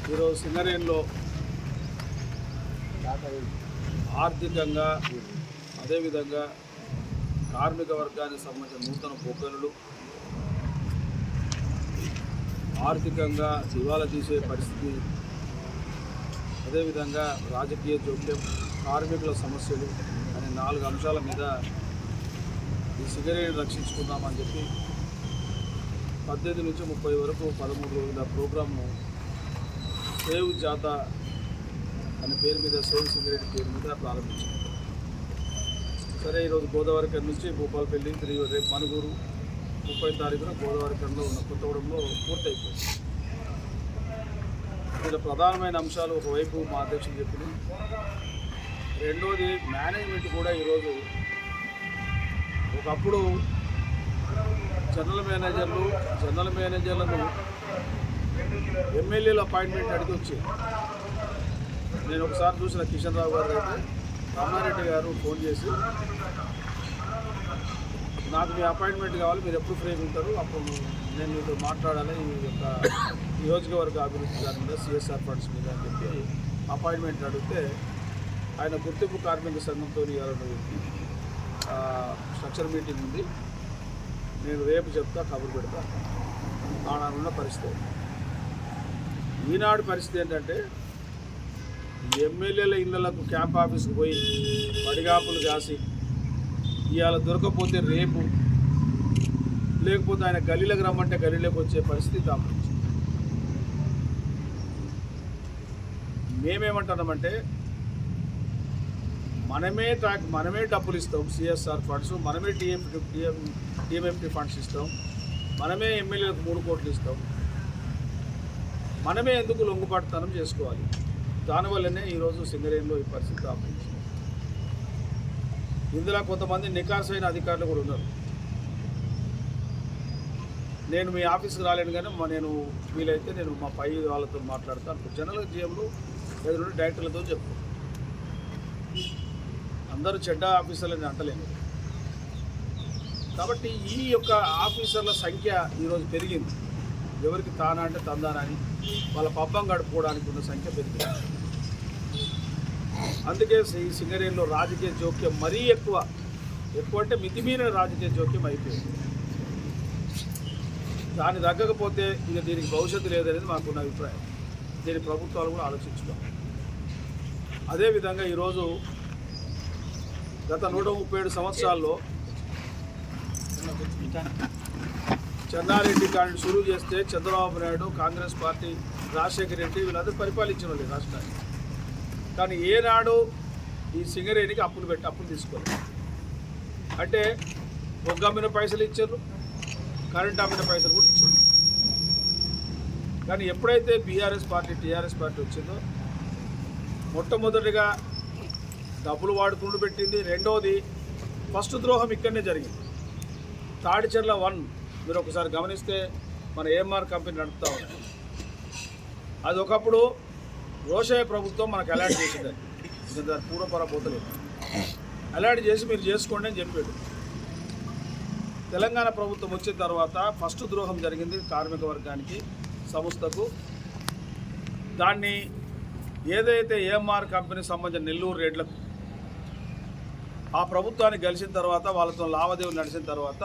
ఈరోజు సింగరేణిలో ఆర్థికంగా అదేవిధంగా కార్మిక వర్గానికి సంబంధించిన నూతన పోకరులు, ఆర్థికంగా దివాలా తీసే పరిస్థితి, అదేవిధంగా రాజకీయ జోక్యం, కార్మికుల సమస్యలు అనే 4 అంశాల మీద ఈ సింగరేణిని రక్షించుకుందామని చెప్పి 18 నుంచి 30 వరకు 13 రోజుల ప్రోగ్రామ్ను సేవ్ జాత అనే పేరు మీద, సేవ్ సింగరేణి పేరు మీద ప్రారంభించాం. సరే, ఈరోజు గోదావరిఖని నుంచి భూపాలపల్లి, రేపు మనుగూరు, 30వ తారీఖున గోదావరిఖనిలో ఉన్న కొత్తగూడెంలో పూర్తయిపోయింది. ఇందులో ప్రధానమైన అంశాలు ఒకవైపు మా అధ్యక్షులు చెప్పింది, రెండోది మేనేజ్మెంట్ కూడా ఈరోజు ఒకప్పుడు జనరల్ మేనేజర్లను ఎమ్మెల్యేల అపాయింట్మెంట్ అడిగి వచ్చేది. నేను ఒకసారి చూసిన కిషన్ రావు గారు అయితే రమణారెడ్డి గారు ఫోన్ చేసి, నాకు మీ అపాయింట్మెంట్ కావాలి, మీరు ఎప్పుడు ఫ్రీగా ఉంటారు, అప్పుడు నేను మీతో మాట్లాడాలి ఈ యొక్క నియోజకవర్గ అభివృద్ధి దాని మీద, సిఎస్ఆర్ ఫండ్స్ మీద అని చెప్పి అపాయింట్మెంట్ అడిగితే, ఆయన గుర్తింపు కార్మిక సంఘంతో స్ట్రక్చర్ మీటింగ్ ఉంది, నేను రేపు చెప్తా, కబురు పెడతా. ఆనాడున్న పరిస్థితి. ఈనాడు పరిస్థితి ఏంటంటే, ఎమ్మెల్యేల ఇళ్లకు క్యాంప్ ఆఫీస్కి పోయి పడిగాపులు కాసి ఇవాళ దొరకపోతే రేపు, లేకపోతే ఆయన గల్లీలకు రమ్మంటే గల్లీలోకి వచ్చే పరిస్థితి దాపరించింది. మేమేమంటున్నామంటే, మనమే డబ్బులు ఇస్తాం, సిఎస్ఆర్ ఫండ్స్, మనమే టీఎంఎఫ్టీ ఫండ్స్ ఇస్తాం, మనమే ఎమ్మెల్యేలకు 3 కోట్లు ఇస్తాం, మనమే ఎందుకు లొంగుబాటుతనం చేసుకోవాలి? దానివల్లనే ఈరోజు సింగరేణిలో ఈ పరిస్థితి దాపరించింది. ఇందులో కొంతమంది నికార్సైన అధికారులు కూడా ఉన్నారు. నేను మీ ఆఫీస్కి రాలేను, కానీ నేను వీలైతే నేను మా పై వాళ్ళతో మాట్లాడతాను. జనరల్ జీఎంలు ఎదురు డైరెక్టర్లతో చెప్తాను. అందరూ చెడ్డ ఆఫీసర్లని అంటలేను. కాబట్టి ఈ యొక్క ఆఫీసర్ల సంఖ్య ఈరోజు పెరిగింది. ఎవరికి తానా అంటే తందానని వాళ్ళ పబ్బం గడుపుకోవడానికి ఉన్న సంఖ్య పెరిగింది. అందుకే ఈ సింగరేణిలో రాజకీయ జోక్యం మరీ ఎక్కువ అంటే మితిమీరిన రాజకీయ జోక్యం అయిపోయింది. దాన్ని తగ్గకపోతే ఇక దీనికి భవిష్యత్తు లేదనేది మాకున్న అభిప్రాయం. దీని ప్రభుత్వాలు కూడా ఆలోచించుకోవాలి. అదేవిధంగా ఈరోజు గత 137 సంవత్సరాల్లో చెన్నారెడ్డి కానీ షురూ చేస్తే చంద్రబాబు నాయుడు, కాంగ్రెస్ పార్టీ, రాజశేఖర రెడ్డి వీళ్ళందరూ పరిపాలించిన వాళ్ళు రాష్ట్రాన్ని. కానీ ఏనాడు ఈ సింగరేణికి అప్పులు తీసుకోవాలి. అంటే బొగ్గు అమ్మిన పైసలు ఇచ్చారు, కరెంట్ అమ్మిన పైసలు కూడా ఇచ్చారు. కానీ ఎప్పుడైతే టీఆర్ఎస్ పార్టీ వచ్చిందో, మొట్టమొదటిగా డబ్బులు వాడుకుంటూ పెట్టింది. రెండోది, ఫస్ట్ ద్రోహం ఇక్కడనే జరిగింది. తాడిచెర్ల 1 మీరు ఒకసారి గమనిస్తే మన ఏఎంఆర్ కంపెనీ నడుపుతా ఉంది. అది ఒకప్పుడు రోషయ్య ప్రభుత్వం మనకు అలాట్ చేసింది. ఇంకా దాని పూర్వపర పోతలేదు. అలాట్ చేసి మీరు చేసుకోండి అని చెప్పాడు. తెలంగాణ ప్రభుత్వం వచ్చిన తర్వాత ఫస్ట్ ద్రోహం జరిగింది కార్మిక వర్గానికి, సంస్థకు. దాన్ని ఏదైతే ఏఎంఆర్ కంపెనీ సంబంధించిన నెల్లూరు రేట్లకు ఆ ప్రభుత్వాన్ని గెలిచిన తర్వాత, వాళ్ళతో లావాదేవీలు నడిచిన తర్వాత,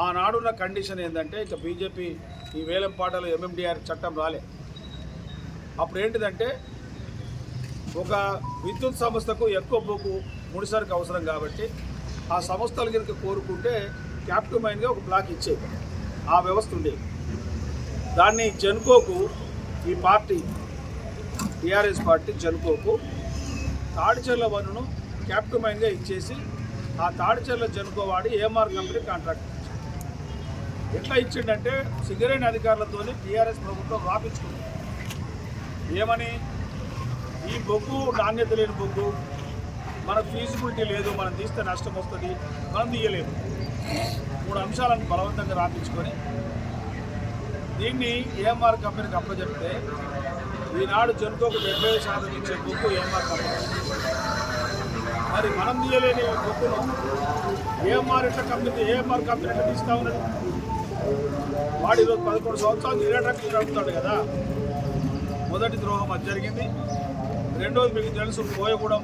ఆనాడున్న కండిషన్ ఏంటంటే, ఇక బీజేపీ ఈ వేలంపాటలో ఎంఎండిఆర్ చట్టం రాలే. అప్పుడు ఏంటిదంటే, ఒక విద్యుత్ సంస్థకు ఎక్కువ బొగ్గు ముడిసరికి అవసరం కాబట్టి ఆ సంస్థలు కనుక కోరుకుంటే క్యాపిటల్ మైన్గా ఒక బ్లాక్ ఇచ్చేది. ఆ వ్యవస్థ ఉండేది. దాన్ని జెన్కోకు ఈ పార్టీ, టీఆర్ఎస్ పార్టీ జెన్కోకు తాడిచెర్ల 1ను క్యాపిటల్ మైన్గా ఇచ్చేసి, ఆ తాడిచెర్ల జెన్కో వాడి ఏఎంఆర్ కంపెనీ కాంట్రాక్ట్ ఇచ్చింది. ఎట్లా ఇచ్చిండంటే, సింగరేణి అధికారులతో టీఆర్ఎస్ ప్రభుత్వం రాపించుకుంది. ఏమని, ఈ బొగ్గు నాణ్యత లేని బొగ్గు, మనకు ఫీజిబిలిటీ లేదు, మనం తీస్తే నష్టం వస్తుంది, మనం తీయలేము. 3 అంశాలను బలవంతంగా రాపించుకొని దీన్ని ఏఎంఆర్ కంపెనీకి అప్పచెప్తే, ఈనాడు జెన్కోకు 70% ఇచ్చే బొగ్గు ఏఎంఆర్ కంపెనీ. మరి మనం తీయలేని బొగ్గును ఏఎంఆర్ కంపెనీ తీస్తా ఉన్నది. వాడు ఈరోజు 11 సంవత్సరాలు ఇరవై ట్రక్కులు నడుపుతాడు కదా. మొదటి ద్రోహం అది జరిగింది. రెండోది మీకు తెలుసు కోయగూడెం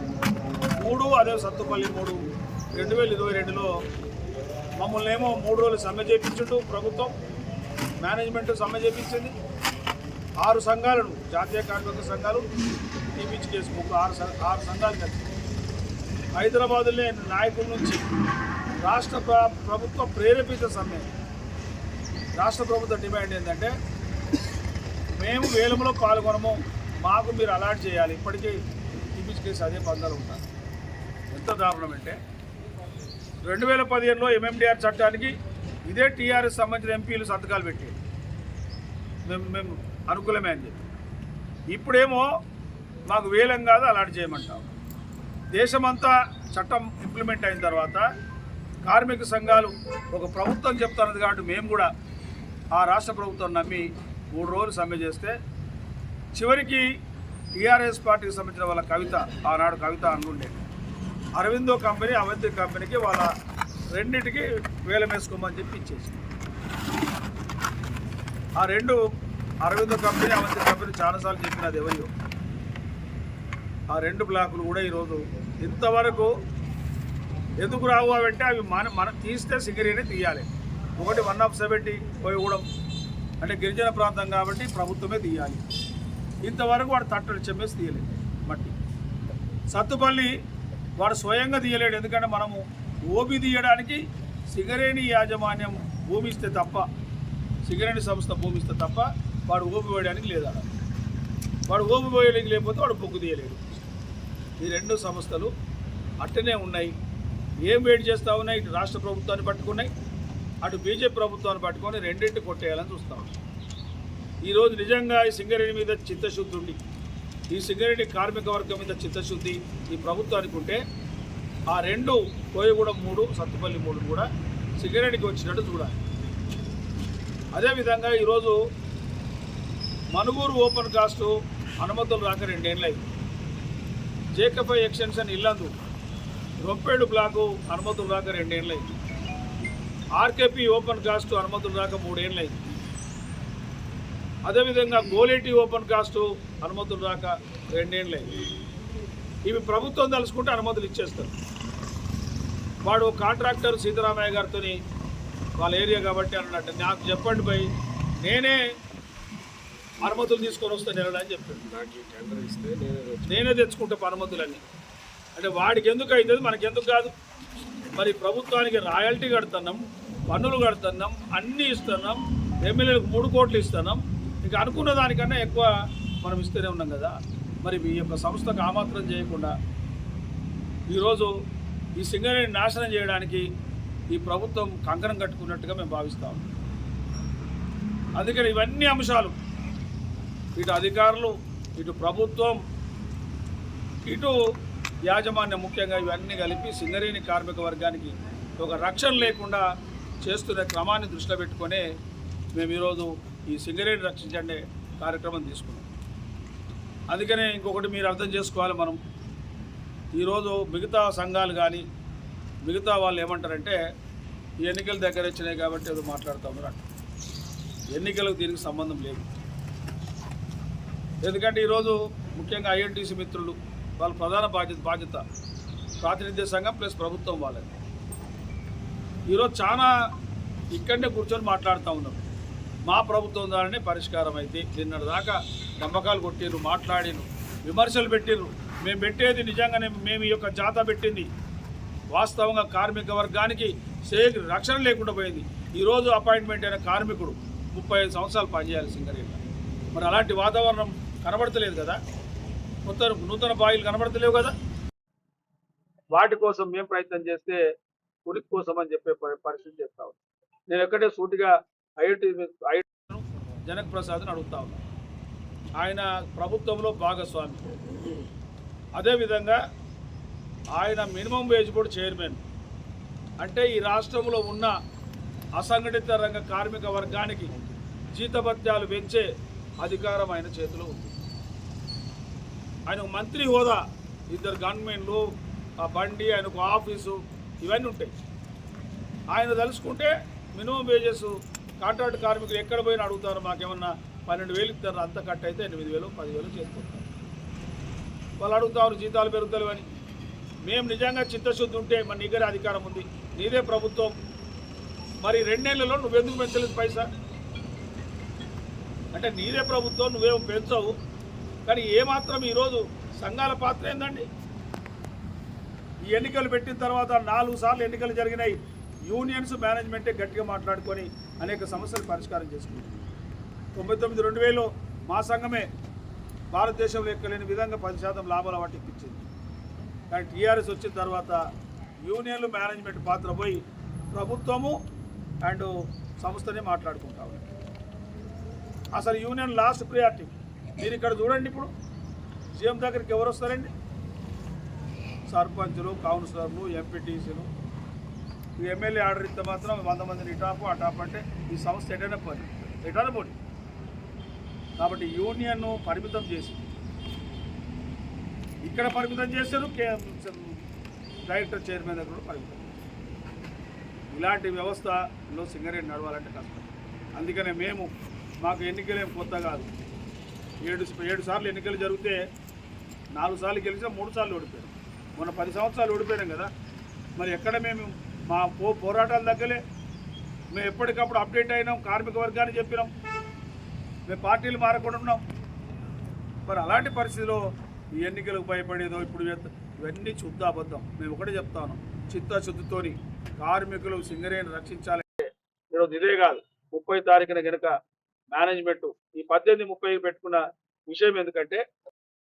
3, అదే సత్తుపల్లి 3 2022లో మమ్మల్ని ఏమో 3 రోజులు సమ్మె చేయించుంటూ ప్రభుత్వం మేనేజ్మెంట్ సమ్మె చేయించింది. 6 సంఘాలను జాతీయ కార్మిక సంఘాలు టీపీచ్ కేసు 6 సంఘాలు కలిసి హైదరాబాదులో నాయకుల నుంచి రాష్ట్ర ప్రభుత్వ ప్రేరేపిత సమ్మె. రాష్ట్ర ప్రభుత్వ డిమాండ్ ఏంటంటే మేము వేలంలో పాల్గొనము, మాకు మీరు అలాట్ చేయాలి. ఇప్పటికీ టీపీచ్ కేసు అదే పందాలు ఉంటారు. ఎంత దారుణం అంటే 2015లో ఎంఎండిఆర్ చట్టానికి ఇదే టీఆర్ఎస్ సంబంధించిన ఎంపీలు సంతకాలు పెట్టి మేము అనుకూలమే అని చెప్పి, ఇప్పుడేమో మాకు వేలం కాదు అలాట్ చేయమంటాం. దేశమంతా చట్టం ఇంప్లిమెంట్ అయిన తర్వాత కార్మిక సంఘాలు ఒక ప్రభుత్వం చెప్తున్నది కాబట్టి మేము కూడా ఆ రాష్ట్ర ప్రభుత్వం నమ్మి 3 రోజులు సమ్మె చేస్తే చివరికి టీఆర్ఎస్ పార్టీకి సంబంధించిన వాళ్ళ కవిత, ఆనాడు కవిత అనుండే అరవిందో కంపెనీ అవంతి కంపెనీకి వాళ్ళ రెండింటికి వేలం వేసుకోమని చెప్పి ఇచ్చేసి, ఆ 2 అరవిందో కంపెనీ అవంతి కంపెనీ చాలాసార్లు చెప్పినది ఎవరియో ఆ 2 బ్లాకులు కూడా ఈరోజు ఇంతవరకు ఎందుకు రావు అంటే అవి మనం తీస్తే సింగరేణి తీయాలి. ఒకటి 170 కోయగూడెం అంటే గిరిజన ప్రాంతం కాబట్టి ప్రభుత్వమే తీయాలి. ఇంతవరకు వాడు తట్టలు చెమ్మేసి తీయలేదు మట్టి. సత్తుపల్లి వాడు స్వయంగా తీయలేడు, ఎందుకంటే మనము ఓబీ తీయడానికి సింగరేణి యాజమాన్యం భూమి ఇస్తే తప్ప, సింగరేణి సంస్థ భూమి ఇస్తే తప్ప వాడు ఓబీ పోయడానికి లేదా. వాడు ఓబీ పోయడానికి లేకపోతే వాడు బొగ్గు తీయలేడు. ఈ 2 సంస్థలు అట్టనే ఉన్నాయి. ఏం వెయిట్ చేస్తూ ఉన్నాయి? ఇటు రాష్ట్ర ప్రభుత్వాన్ని పట్టుకున్నాయి, అటు బీజేపీ ప్రభుత్వాన్ని పట్టుకొని రెండింటి కొట్టేయాలని చూస్తాం. ఈరోజు నిజంగా ఈ సింగరేణి మీద చిత్తశుద్ధి ఉండి, ఈ సింగరేణి కార్మిక వర్గం మీద చిత్తశుద్ధి ఈ ప్రభుత్వానికి ఉంటే ఆ 2 కోయగూడెం 3 సత్తుపల్లి 3 కూడా సింగరేణికి వచ్చినట్టు చూడాలి. అదేవిధంగా ఈరోజు మనుగూరు ఓపెన్ కాస్ట్ అనుమతులు రాక 2 ఏళ్ళు అయింది. జేకఫై ఎక్స్టెన్షన్ ఇల్లందు రొంపేడు బ్లాకు అనుమతులు రాక 2 ఏళ్ళు అయింది. ఆర్కేపీ ఓపెన్ కాస్ట్ అనుమతులు రాక 3 ఏళ్ళు అయింది. అదేవిధంగా గోలేటి ఓపెన్ కాస్ట్ అనుమతులు రాక 2 ఏళ్ళు అయింది. ఇవి ప్రభుత్వం తలుచుకుంటే అనుమతులు ఇచ్చేస్తారు. వాడు కాంట్రాక్టర్ సీతారామయ్య గారితో వాళ్ళ ఏరియా కాబట్టి అన్నట్టు నాకు చెప్పండి పోయి నేనే అనుమతులు తీసుకొని వస్తాను అని చెప్పాడు. నాకు ఈ టెండర్ ఇస్తే నేనే తెచ్చుకుంటా అనుమతులన్నీ. అంటే వాడికి ఎందుకు అవుతుంది, మనకి ఎందుకు కాదు? మరి ప్రభుత్వానికి రాయల్టీ కడుతున్నాం, పన్నులు కడుతున్నాం, అన్నీ ఇస్తున్నాం, ఎమ్మెల్యేలకు 3 కోట్లు ఇస్తున్నాం, ఇంకా అనుకున్న దానికన్నా ఎక్కువ మనం ఇస్తూనే ఉన్నాం కదా. మరి ఈ యొక్క సంస్థకు ఆమాత్రం చేయకుండా ఈరోజు ఈ సింగరేణి నాశనం చేయడానికి ఈ ప్రభుత్వం కంకణం కట్టుకున్నట్టుగా మేము భావిస్తాం. అందుకని ఇవన్నీ అంశాలు ఇటు అధికారులు, ఇటు ప్రభుత్వం, ఇటు యాజమాన్యం ముఖ్యంగా ఇవన్నీ కలిపి సింగరేణి కార్మిక వర్గానికి ఒక రక్షణ లేకుండా చేస్తున్న క్రమాన్ని దృష్టిలో పెట్టుకొని మేము ఈరోజు ఈ సింగరేణి రక్షించండి కార్యక్రమం తీసుకున్నాం. అందుకనే ఇంకొకటి మీరు అర్థం చేసుకోవాలి, మనం ఈరోజు మిగతా సంఘాలు కానీ మిగతా వాళ్ళు ఏమంటారంటే ఈ ఎన్నికల దగ్గర వచ్చినాయి కాబట్టి ఏదో మాట్లాడుతాము అంట. ఎన్నికలకు దీనికి సంబంధం లేదు. ఎందుకంటే ఈరోజు ముఖ్యంగా ఐఎన్టీసీ మిత్రులు వాళ్ళ ప్రధాన బాధ్యత ప్రాతినిధ్య సంఘం ప్లస్ ప్రభుత్వం వాళ్ళది. ఈరోజు చాలా ఇక్కడనే కూర్చొని మాట్లాడుతూ ఉన్నారు. మా ప్రభుత్వం ద్వారానే పరిష్కారం అయితే నిన్నటి దాకా నమ్మకాలు కొట్టిర్రు, మాట్లాడిరు, విమర్శలు పెట్టిర్రు. మేము పెట్టేది నిజంగానే మేము ఈ యొక్క జాతా పెట్టింది వాస్తవంగా కార్మిక వర్గానికి రక్షణ లేకుండా పోయింది. ఈరోజు అపాయింట్మెంట్ అయిన కార్మికుడు 35 సంవత్సరాలు పనిచేయాలి సింగరేణిలో. మరి అలాంటి వాతావరణం కనబడతలేదు కదా, నూతన బాయిలు కనబడతలేవు కదా. వాటి కోసం మేము ప్రయత్నం చేస్తే ఉనికి కోసం అని చెప్పే పరిస్థితి చేస్తా ఉన్నాం. నేను ఎక్కడే సూటిగా ఐఐటి జనక్ ప్రసాద్ని అడుగుతా ఉన్నాను. ఆయన ప్రభుత్వంలో భాగస్వామి, అదేవిధంగా ఆయన మినిమం వేజ్ కూడా చైర్మన్. అంటే ఈ రాష్ట్రంలో ఉన్న అసంఘటిత రంగ కార్మిక వర్గానికి జీతభత్యాలు పెంచే అధికారం ఆయన చేతిలో ఉంది. ఆయన మంత్రి హోదా, 2 గన్మెన్లు, ఆ బండి, ఆయనకు ఆఫీసు, ఇవన్నీ ఉంటాయి. ఆయన తలుచుకుంటే మినిమం వేజెస్ కాంట్రాక్ట్ కార్మికులు ఎక్కడ పోయినా అడుగుతారు, మాకేమన్నా 12,000 ఇస్తారు, అంత కట్ అయితే 8,000 10,000 చేసుకుంటారు. వాళ్ళు అడుగుతారు జీతాలు పెరుగుతారు అని. మేము నిజంగా చిత్తశుద్ధి ఉంటే మరి నీకే అధికారం ఉంది, నీదే ప్రభుత్వం, మరి 2 నెలల్లో నువ్వెందుకు పెంచలేదు పైసా? అంటే నీదే ప్రభుత్వం, నువ్వేమో పెంచవు, కానీ ఏమాత్రం ఈరోజు సంఘాల పాత్ర ఏందండి? ఈ ఎన్నికలు పెట్టిన తర్వాత 4 సార్లు ఎన్నికలు జరిగినాయి. యూనియన్స్ మేనేజ్మెంటే గట్టిగా మాట్లాడుకొని అనేక సమస్యలు పరిష్కారం చేసుకుంది. 99 2000 మా సంఘమే భారతదేశంలో ఎక్కలేని విధంగా 10% లాభాల వాటికిచ్చింది. కానీ టీఆర్ఎస్ వచ్చిన తర్వాత యూనియన్లు మేనేజ్మెంట్ పాత్ర పోయి ప్రభుత్వము అండ్ సంస్థనే మాట్లాడుకుంటా ఉన్నాయి. అసలు యూనియన్ లాస్ట్ ప్రియారిటీ. మీరు ఇక్కడ చూడండి, ఇప్పుడు సీఎం దగ్గరికి ఎవరు వస్తారండి? సర్పంచులు, కౌన్సిలర్లు, ఎంపీటీసీలు. ఈ ఎమ్మెల్యే ఆర్డర్ ఇస్తే మాత్రం 100 మందిని ఇటాపు అటాపు అంటే ఈ సంస్థ ఎటైనా పోటీ. కాబట్టి యూనియన్ను పరిమితం చేసి ఇక్కడ పరిమితం చేశారు, డైరెక్టర్ చైర్మన్ దగ్గర కూడా పరిమితం. ఇలాంటి వ్యవస్థలో సింగరేణి నడవాలంటే కష్టం. అందుకనే మాకు ఎన్నికలేం కొత్త కాదు. 7 సార్లు ఎన్నికలు జరిగితే 4 సార్లు గెలిచినా 3 సార్లు ఓడిపోయాం. మొన్న 10 సంవత్సరాలు ఓడిపోయాం కదా. మరి ఎక్కడ మేము మా పోరాటాలు తగ్గలే. మేము ఎప్పటికప్పుడు అప్డేట్ అయినాం, కార్మిక వర్గాన్ని చెప్పినాం, మేము పార్టీలు మారకుండా ఉన్నాం. మరి అలాంటి పరిస్థితిలో ఈ ఎన్నికలకు భయపడేదో ఇప్పుడు ఇవన్నీ శుద్ధాబద్ధం. మేము ఒకటే చెప్తాను, చిత్తశుద్ధితోని కార్మికులు సింగరేణి రక్షించాలంటే ఈరోజు ఇదే కాదు, 30 తారీఖున కనుక మేనేజ్మెంట్ ఈ 18-30 పెట్టుకున్న విషయం ఎందుకంటే